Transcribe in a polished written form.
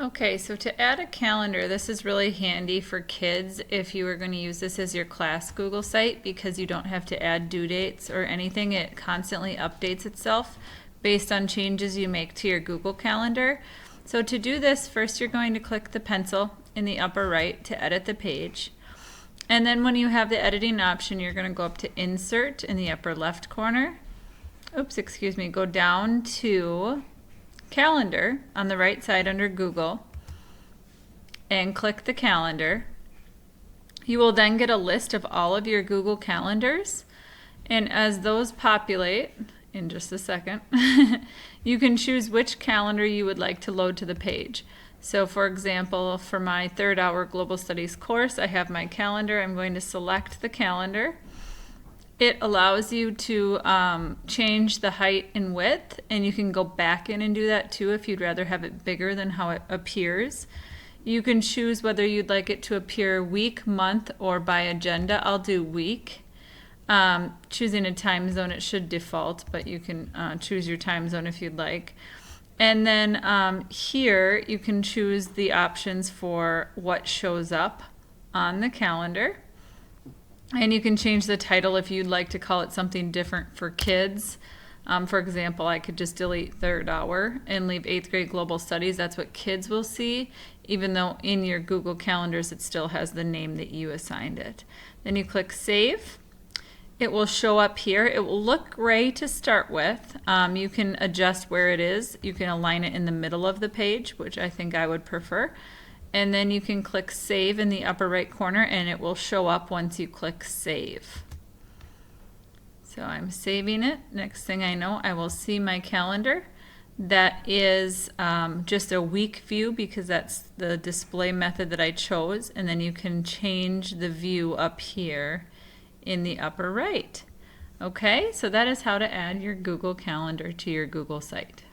Okay, so to add a calendar, this is really handy for kids if you are going to use this as your class Google site because you don't have to add due dates or anything. It constantly updates itself based on changes you make to your Google Calendar. So to do this, first you're going to click the pencil in the upper right to edit the page. And then when you have the editing option, you're going to go up to Insert in the upper left corner. Go down to Calendar on the right side under Google and click the calendar. You will then get a list of all of your Google calendars, and as those populate in just a second, you can choose which calendar you would like to load to the page. So for example, for my 3rd hour Global Studies course, I have my calendar. I'm going to select the calendar. It allows you to change the height and width, and you can go back in and do that too if you'd rather have it bigger than how it appears. You can choose whether you'd like it to appear week, month, or by agenda. I'll do week. Choosing a time zone, it should default, but you can choose your time zone if you'd like. And then here you can choose the options for what shows up on the calendar. And you can change the title if you'd like to call it something different for kids. For example, I could just delete 3rd hour and leave 8th grade global studies. That's what kids will see, even though in your Google calendars it still has the name that you assigned it. Then you click Save. It will show up here. It will look gray to start with. You can adjust where it is. You can align it in the middle of the page, which I think I would prefer. And then you can click Save in the upper right corner and it will show up once you click Save. So I'm saving it. Next thing I know, I will see my calendar. That is just a week view because that's the display method that I chose. And then you can change the view up here in the upper right. Okay, so that is how to add your Google Calendar to your Google site.